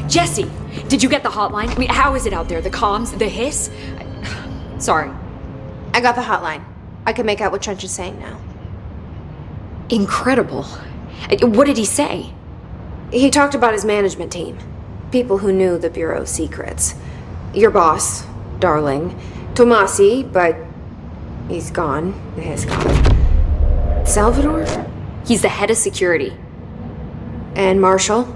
Jesse, did you get the hotline? I mean, how is it out there? The comms? The hiss? Sorry. I got the hotline. I can make out what Trench is saying now. Incredible. What did he say? He talked about his management team. People who knew the Bureau's secrets. Your boss, Darling. Tomasi, but he's gone. He's gone. Salvador? He's the head of security. And Marshall?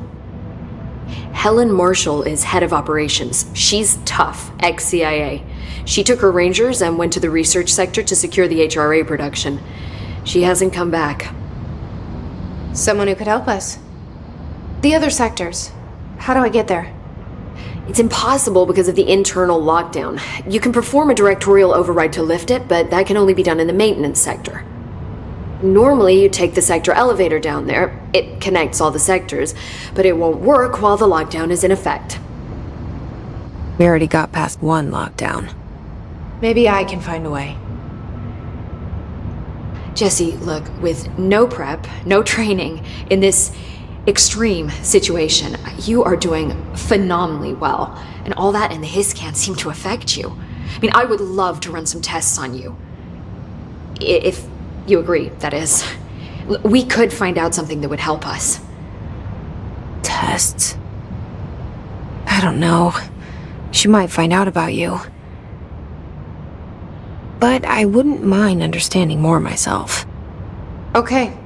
Helen Marshall is head of operations. She's tough, ex-CIA. She took her Rangers and went to the research sector to secure the HRA production. She hasn't come back. Someone who could help us. The other sectors. How do I get there? It's impossible because of the internal lockdown. You can perform a directorial override to lift it, but that can only be done in the maintenance sector. Normally, you take the sector elevator down there. It connects all the sectors, but it won't work while the lockdown is in effect. We already got past one lockdown. Maybe I can find a way. Jesse, look, with no prep, no training, in this extreme situation, you are doing phenomenally well. And all that and the hiss can't seem to affect you. I mean, I would love to run some tests on you. If you agree, that is. We could find out something that would help us. Tests? I don't know. She might find out about you. But I wouldn't mind understanding more myself. Okay.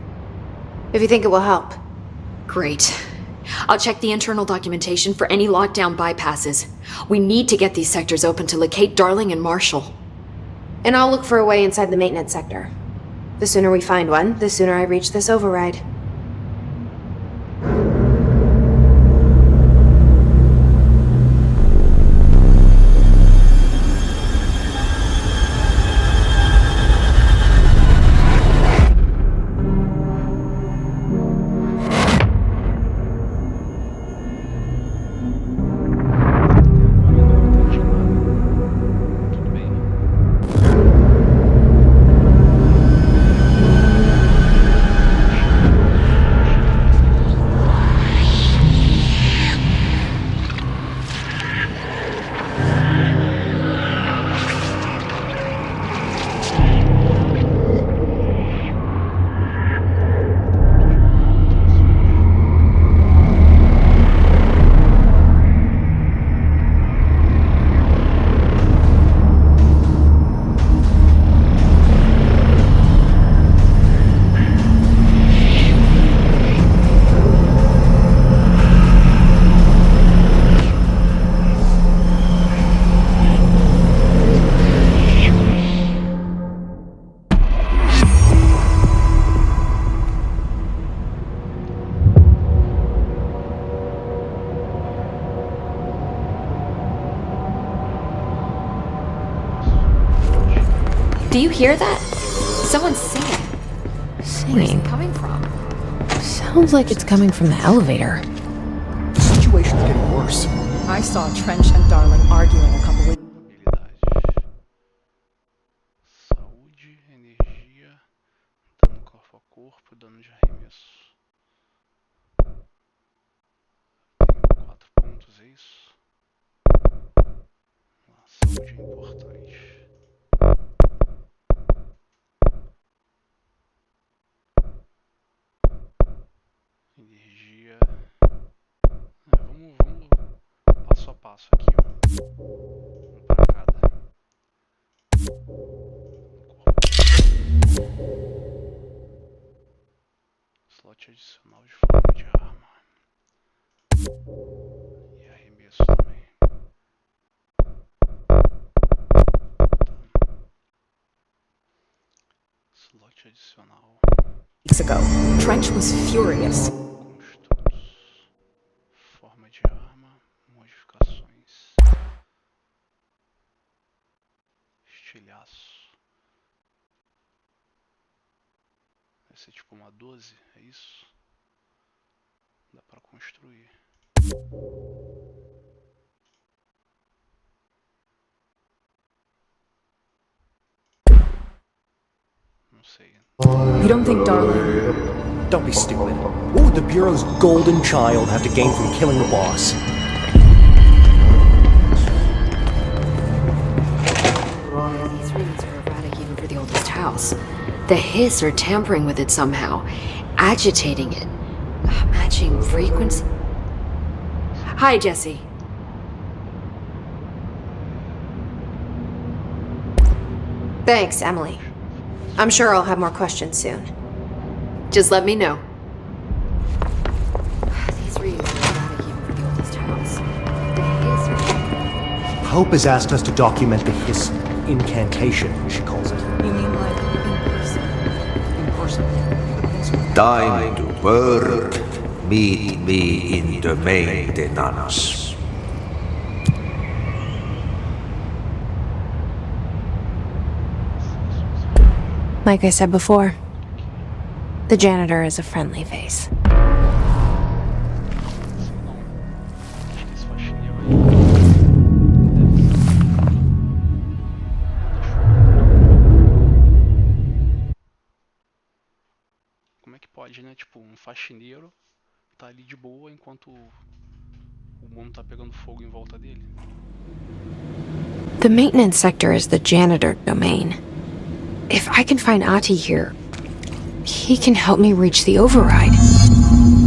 If you think it will help. Great. I'll check the internal documentation for any lockdown bypasses. We need to get these sectors open to locate Darling and Marshall. And I'll look for a way inside the maintenance sector. The sooner we find one, the sooner I reach this override. Do you hear that? Someone's singing. Where's Singing. it coming from? Sounds like it's coming from the elevator. The situation's getting worse. I saw Trench and Darling arguing a couple weeks. Habilidades. Saúde, energia, dano corpo a corpo, dano de arremesso. Tenho 4 pontos, é isso? A saúde é importante. Energia. Vamos passo a passo aqui. Um para cada. Slot adicional de forma de arma. E arremesso também. Slot adicional. Weeks ago, Trench was furious. Construtos. Forma de arma. Modificações. Estilhaço. Vai ser tipo uma 12, é isso? Dá pra construir. Não sei. You don't think Darling... Don't be stupid. What would the Bureau's golden child have to gain from killing the boss? These readings are erratic even for the oldest house. The hiss are tampering with it somehow, agitating it, matching frequency. Hi, Jesse. Thanks, Emily. I'm sure I'll have more questions soon. Just let me know. These readings are erratic even for the oldest house. The hiss are... Hope has asked us to document the hiss incantation, she calls it. You mean like in person? In person. Time to work. Meet me in the maintenance. Like I said before, the janitor is a friendly face. Acho que esse faxineiro aí. Como é que pode, né? Tipo, um faxineiro tá ali de boa enquanto o mundo tá pegando fogo em volta dele. The maintenance sector is the janitor domain. If I can find Ati here, he can help me reach the override.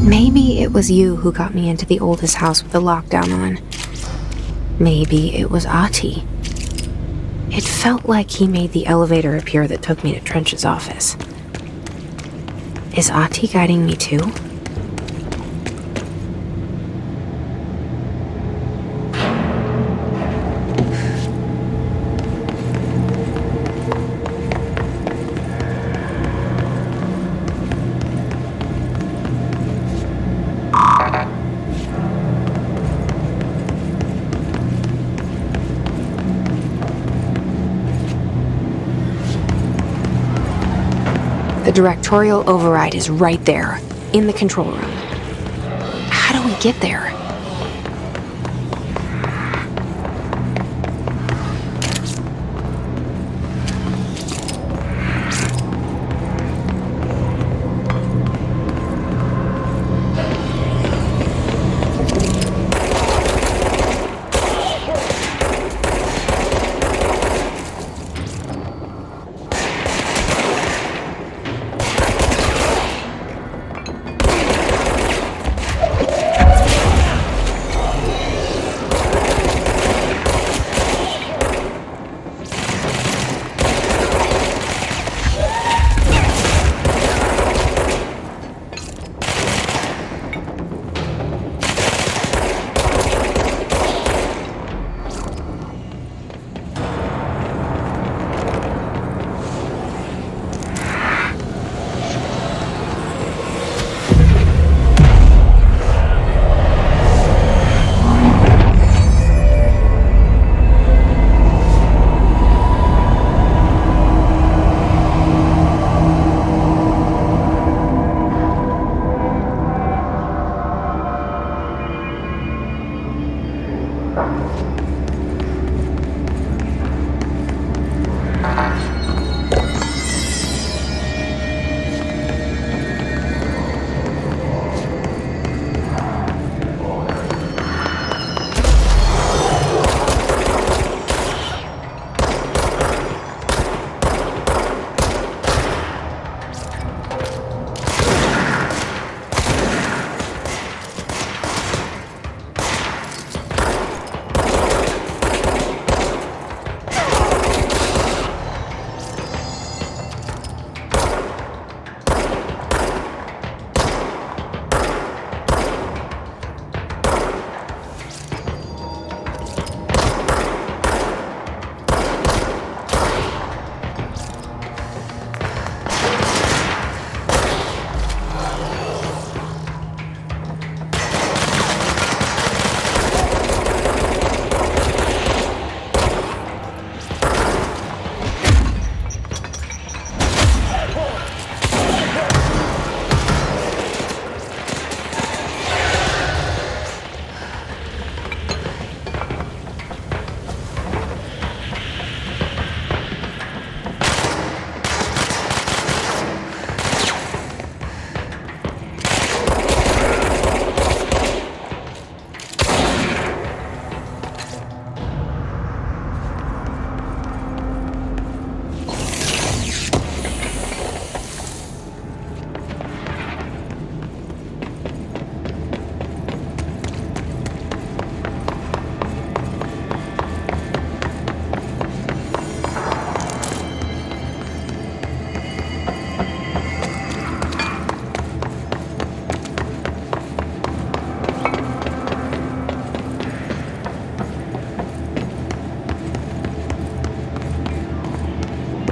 Maybe it was you who got me into the oldest house with the lockdown on. Maybe it was Ati. It felt like he made the elevator appear that took me to Trench's office. Is Ati guiding me too? The directorial override is right there, in the control room. How do we get there?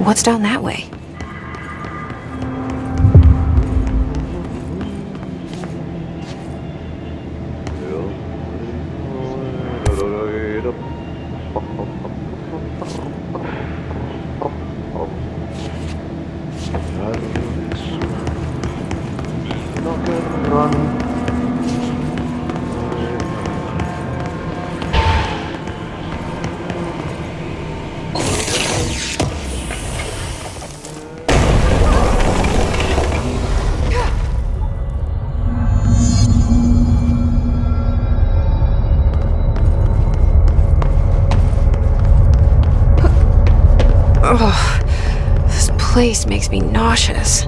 What's down that way? Oh, this place makes me nauseous.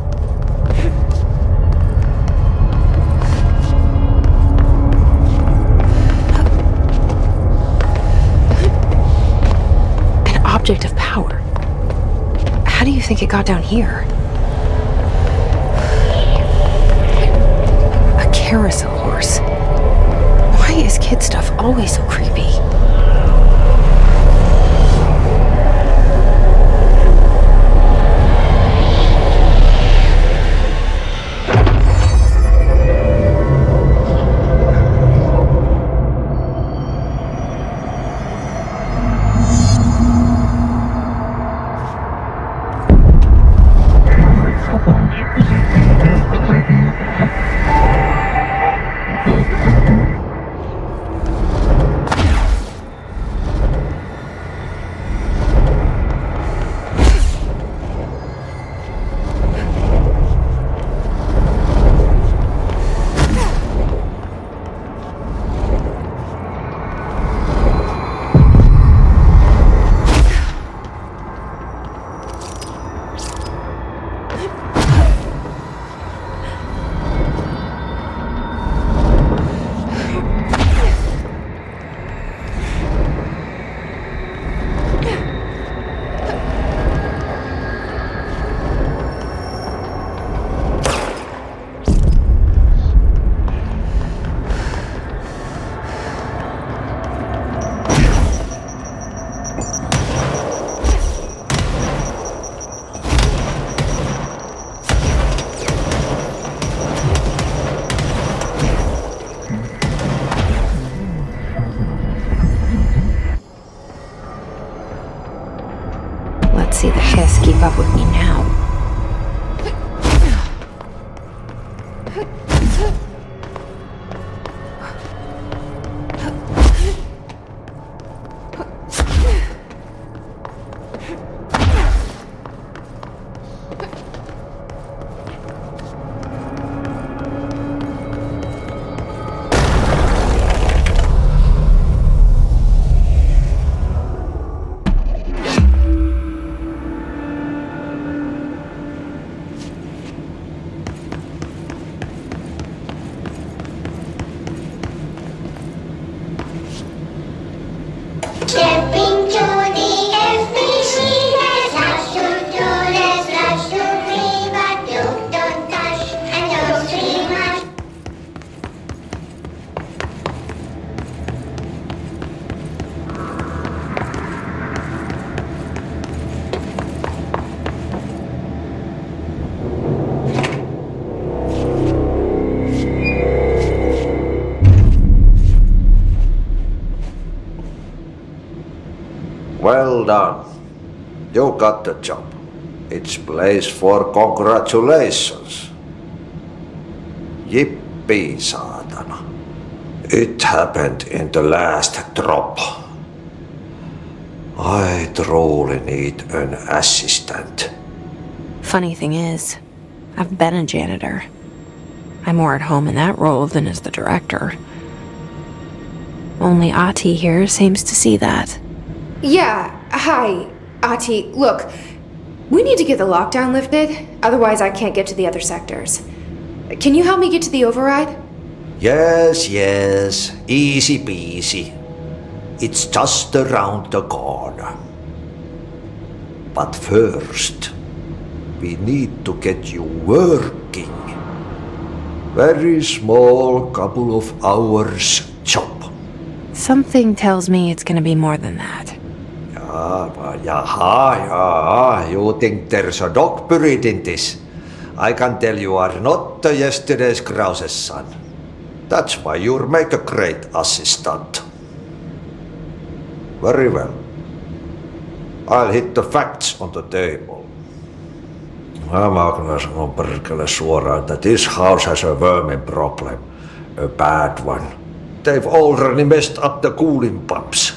An object of power. How do you think it got down here? A carousel horse. Why is kid stuff always so creepy? See the hiss keep up with me now. Well done. You got the job. It's place for congratulations. Yippee, saatana. It happened in the last drop. I truly need an assistant. Funny thing is, I've been a janitor. I'm more at home in that role than as the director. Only Ati here seems to see that. Yeah, hi, Ati. Look, we need to get the lockdown lifted, otherwise I can't get to the other sectors. Can you help me get to the override? Yes, easy peasy. It's just around the corner. But first, we need to get you working. Very small, couple of hours job. Something tells me it's gonna be more than that. You think there's a dog buried in this? I can tell you are not yesterday's Krause's son. That's why you'll make a great assistant. Very well. I'll hit the facts on the table. Mä kyllä sanon perkele suoraan, that this house has a vermin problem. A bad one. They've already messed up the cooling pumps.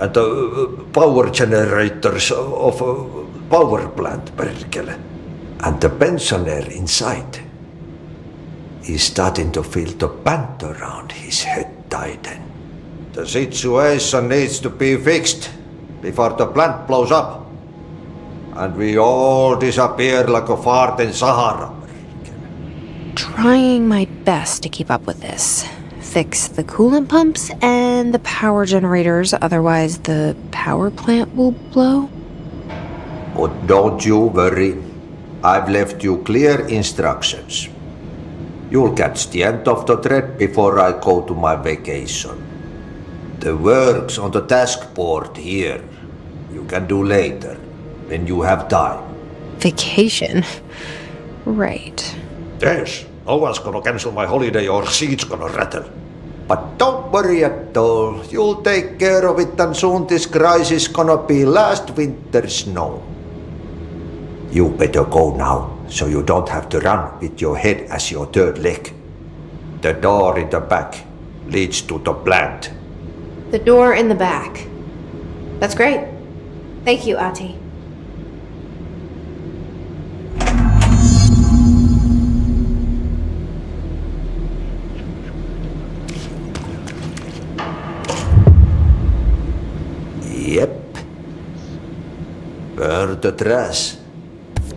And the power generators of a power plant, perkele. And the pensioner inside is starting to feel the band around his head tighten. The situation needs to be fixed before the plant blows up. And we all disappear like a fart in Sahara. Trying my best to keep up with this. Fix the coolant pumps and the power generators, otherwise the power plant will blow. But don't you worry. I've left you clear instructions. You'll catch the end of the thread before I go to my vacation. The work's on the task board here. You can do later, when you have time. Vacation? Right. Yes, no one's gonna cancel my holiday or seat's gonna rattle. But don't worry at all. You'll take care of it and soon this crisis gonna be last winter's snow. You better go now, so you don't have to run with your head as your third leg. The door in the back leads to the plant. The door in the back. That's great. Thank you, Ati. Yep. Burn the trash.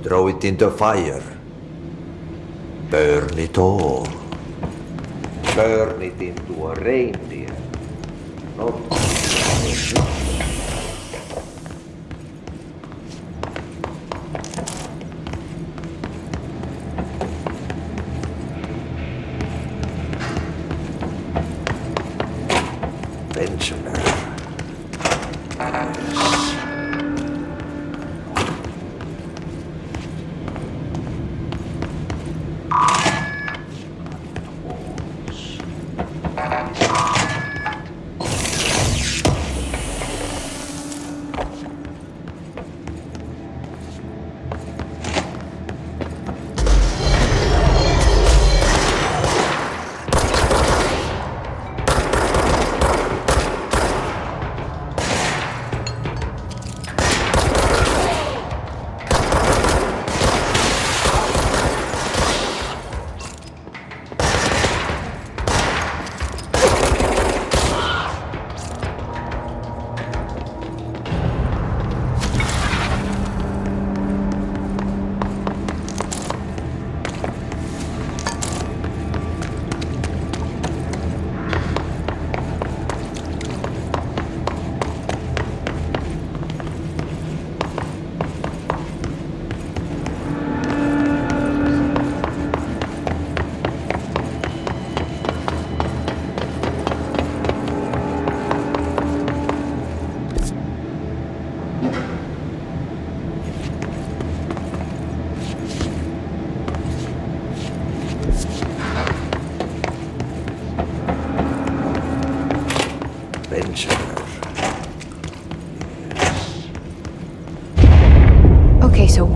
Throw it in the fire. Burn it all. Burn it into a reindeer. Not pensioner.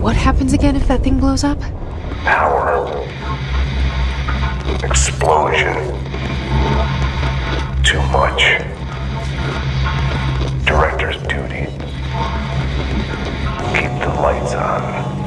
What happens again if that thing blows up? Power. Explosion. Too much. Director's duty. Keep the lights on.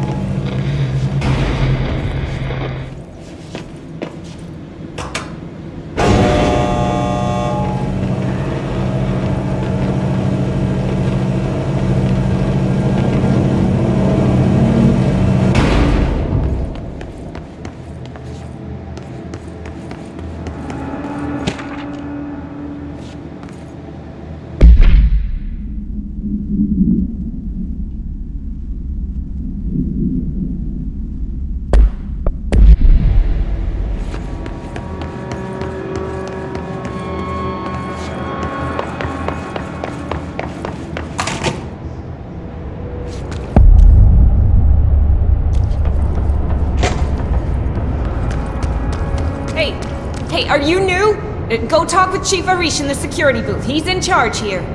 Hey, are you new? Go talk with Chief Arish in the security booth. He's in charge here.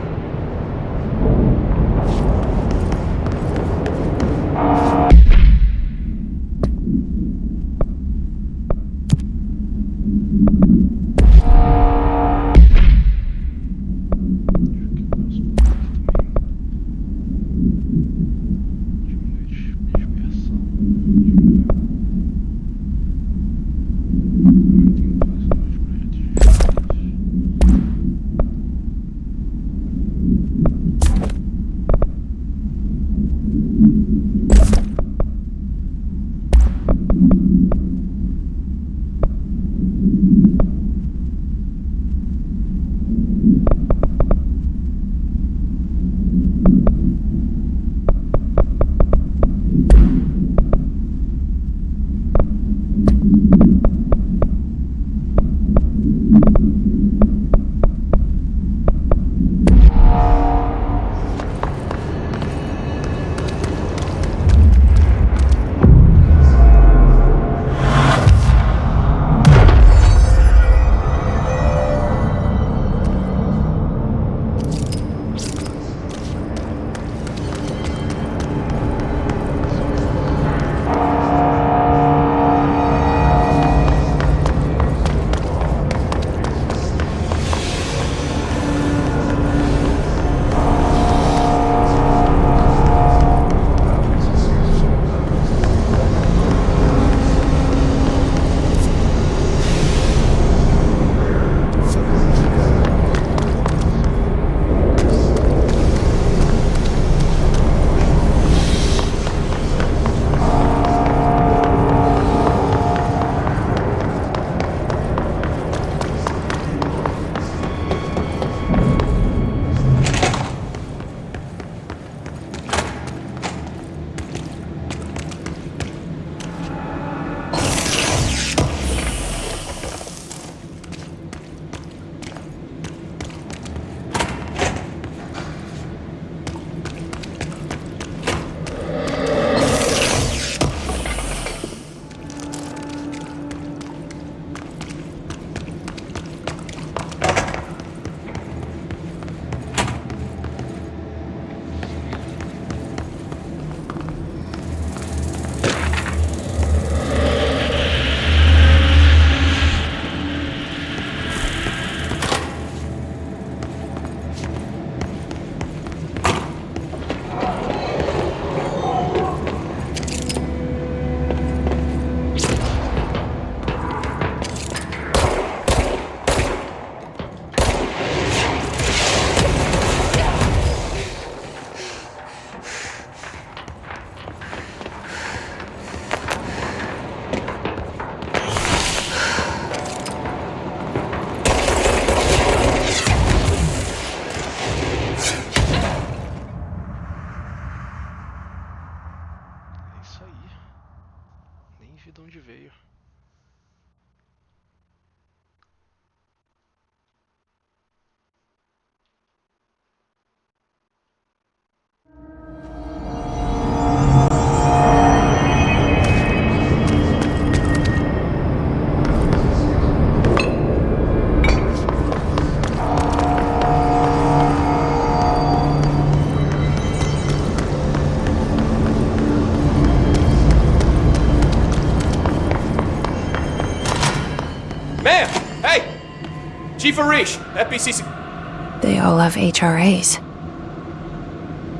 Chief Arish, FBC. They all have HRAs.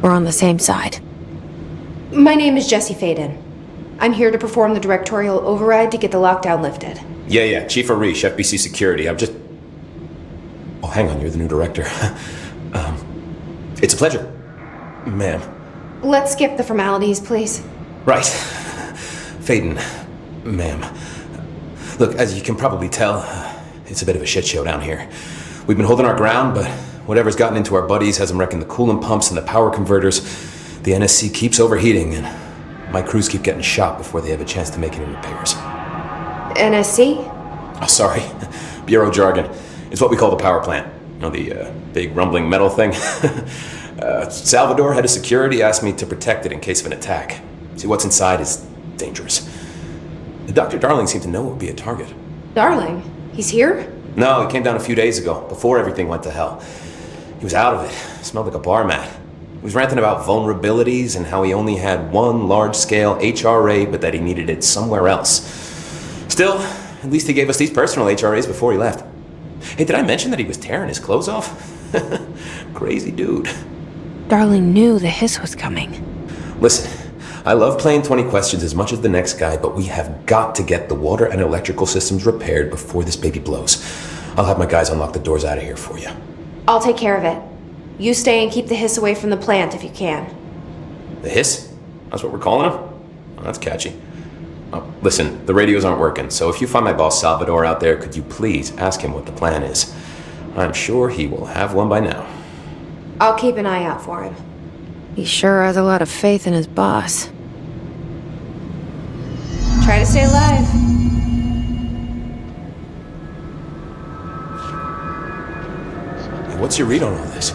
We're on the same side. My name is Jesse Faden. I'm here to perform the directorial override to get the lockdown lifted. Yeah, Chief Arish, FBC Security. I'm just... Oh, hang on, you're the new director. It's a pleasure, ma'am. Let's skip the formalities, please. Right. Faden, ma'am. Look, as you can probably tell, it's a bit of a shit show down here. We've been holding our ground, but whatever's gotten into our buddies has them wrecking the coolant pumps and the power converters. The NSC keeps overheating, and my crews keep getting shot before they have a chance to make any repairs. NSC? Oh, sorry. Bureau jargon. It's what we call the power plant. You know, the big rumbling metal thing? Salvador, head of security, asked me to protect it in case of an attack. See, what's inside is dangerous. Dr. Darling seemed to know it would be a target. Darling? He's here? No, he came down a few days ago, before everything went to hell. He was out of it. Smelled like a bar mat. He was ranting about vulnerabilities and how he only had one large-scale HRA, but that he needed it somewhere else. Still, at least he gave us these personal HRAs before he left. Hey, did I mention that he was tearing his clothes off? Crazy dude. Darling knew the hiss was coming. Listen, I love playing 20 questions as much as the next guy, but we have got to get the water and electrical systems repaired before this baby blows. I'll have my guys unlock the doors out of here for you. I'll take care of it. You stay and keep the hiss away from the plant if you can. The hiss? That's what we're calling him? Oh, that's catchy. Oh, listen, the radios aren't working, so if you find my boss Salvador out there, could you please ask him what the plan is? I'm sure he will have one by now. I'll keep an eye out for him. He sure has a lot of faith in his boss. Try to stay alive. Hey, what's your read on all this?